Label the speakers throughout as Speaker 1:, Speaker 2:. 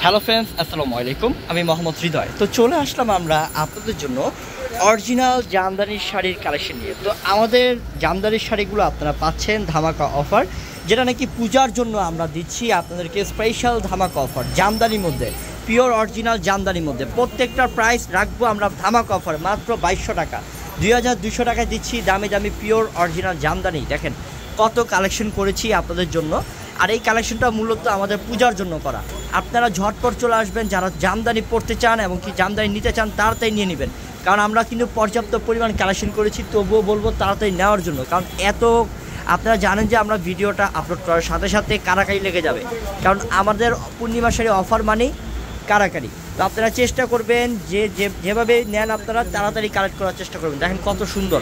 Speaker 1: Hello friends, আসসালামু আলাইকুম। আমি মোহাম্মদ হৃদয়। তো চলে আসলাম আমরা আপনাদের জন্য অরিজিনাল জামদানির শাড়ির কালেকশন নিয়ে। তো আমাদের জামদানির শাড়িগুলো আপনারা পাচ্ছেন ধামাকা অফার, যেটা নাকি পূজার জন্য আমরা দিচ্ছি আপনাদেরকে স্পেশাল ধামাকা অফার। জামদানির মধ্যে পিওর অরিজিনাল জামদানির মধ্যে প্রত্যেকটার প্রাইস রাখবো আমরা ধামাকা অফার মাত্র 2200 টাকা। 2200 টাকায় দিচ্ছি দামি দামি পিওর অরিজিনাল জামদানি। দেখেন কত কালেকশন করেছি আপনাদের জন্য, আর এই কালেকশনটা মূলত আমাদের পূজার জন্য করা। আপনারা ঝটপট চলে আসবেন, যারা জামদানি পড়তে চান এবং কি জামদানি নিতে চান তাড়াতাড়ি নিয়ে নেবেন, কারণ আমরা কিন্তু পর্যাপ্ত পরিমাণ কালেকশন করেছি। তবুও বলবো তাড়াতাড়ি নেওয়ার জন্য, কারণ এত আপনারা জানেন যে আমরা ভিডিওটা আপলোড করার সাথে সাথে কারাকারি লেগে যাবে, কারণ আমাদের পূর্ণিমা শাড়ি অফার মানেই কারাকারি। তো আপনারা চেষ্টা করবেন যেভাবে নেন আপনারা তাড়াতাড়ি কালেক্ট করার চেষ্টা করবেন। দেখেন কত সুন্দর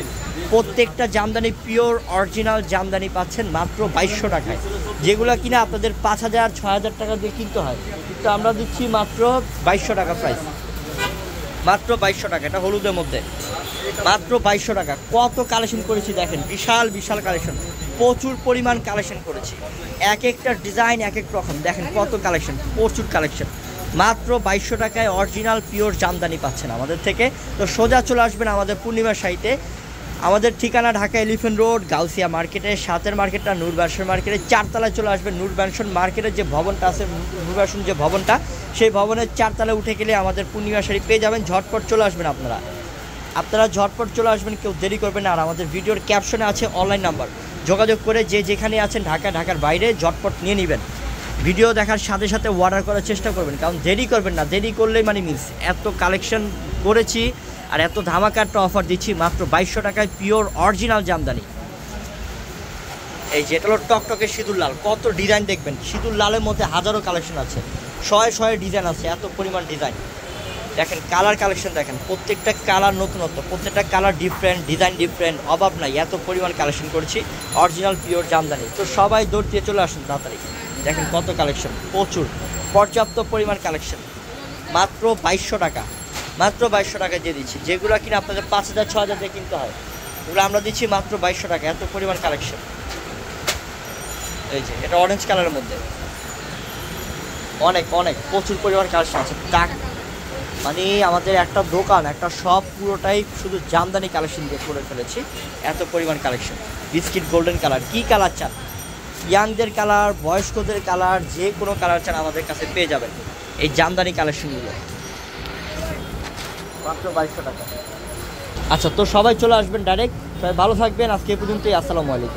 Speaker 1: প্রত্যেকটা জামদানি, পিওর অরিজিনাল জামদানি পাচ্ছেন মাত্র 2200 টাকায়, যেগুলো কিনা আপনাদের 5000-6000 টাকা দিয়ে কিনতে হয়, কিন্তু আমরা দিচ্ছি মাত্র 2200 টাকা প্রাইস, মাত্র 2200 টাকা। এটা হলুদের মধ্যে মাত্র 2200 টাকা। কত কালেকশন করেছি দেখেন, বিশাল বিশাল কালেকশন, প্রচুর পরিমাণ কালেকশন করেছি। এক একটা ডিজাইন এক এক রকম, দেখেন কত কালেকশন, প্রচুর কালেকশন। মাত্র 2200 টাকায় অরিজিনাল পিওর জামদানি পাচ্ছেন আমাদের থেকে। তো সোজা চলে আসবেন আমাদের পূর্ণিমা শাড়িতে। আমাদের ঠিকানা ঢাকা এলিফ্যান্ট রোড, গাউসিয়া মার্কেটে, সাতের মার্কেটটা নূর ব্যানসন মার্কেটে 4 তলায় চলে আসবেন। নূর ব্যানসন মার্কেটের যে ভবনটা আছে, নূর ব্যানসন যে ভবনটা, সেই ভবনের 4 তলায় উঠে গেলে আমাদের পূর্ণিমা শাড়ি পেয়ে যাবেন। ঝটপট চলে আসবেন আপনারা ঝটপট চলে আসবেন, কেউ দেরি করবেন না। আর আমাদের ভিডিওর ক্যাপশনে আছে অনলাইন নাম্বার, যোগাযোগ করে যেখানে আছেন ঢাকার বাইরে ঝটপট নিয়ে নেবেন। ভিডিও দেখার সাথে সাথে অর্ডার করার চেষ্টা করবেন, কারণ দেরি করবেন না, দেরি করলেই মানে মিস। এত কালেকশন করেছি আর এত ধামাকা একটা অফার দিচ্ছি মাত্র 2200 টাকায় পিওর অরিজিনাল জামদানি। এই যে এটা হলো টকটকে সিঁদুর লাল, কত ডিজাইন দেখবেন। সিঁদুর লালের মধ্যে হাজারো কালেকশন আছে, শয়ে ডিজাইন আছে, এত পরিমাণ ডিজাইন। দেখেন কালার কালেকশন, দেখেন প্রত্যেকটা কালার নতুনত্ব, প্রত্যেকটা কালার ডিফারেন্ট, ডিজাইন ডিফারেন্ট, অভাব নাই। এত পরিমাণ কালেকশন করেছি অরিজিনাল পিওর জামদানি। তো সবাই দৌড় দিয়ে চলে আসুন তাড়াতাড়ি। দেখেন কত কালেকশন, প্রচুর পর্যাপ্ত পরিমাণ কালেকশন। মাত্র 2200 টাকা, মাত্র 2200 টাকা দিয়ে দিচ্ছি। যেগুলো কিনা আপনাদের 5000-6000 দিয়ে কিনতে হয়, ওগুলো আমরা দিচ্ছি মাত্র 2200 টাকা। এত পরিমাণ কালেকশন। এই যে এটা অরেঞ্জ কালারের মধ্যে অনেক প্রচুর পরিমাণ কালেকশন আছে। মানে আমাদের একটা দোকান, একটা শপ পুরোটাই শুধু জামদানি কালেকশন দিয়ে করে ফেলেছি, এত পরিমাণ কালেকশন। বিস্কিট গোল্ডেন কালার, কী কালার চান, ইয়াংদের কালার, বয়স্কদের কালার, যে কোনো কালার চান আমাদের কাছে পেয়ে যাবেন এই জামদানি কালেকশনগুলো মাত্র 2200 টাকা। আচ্ছা, তো সবাই চলে আসবেন ডাইরেক্ট। সবাই ভালো থাকবেন, আজকে এ পর্যন্তই। আসসালামু আলাইকুম।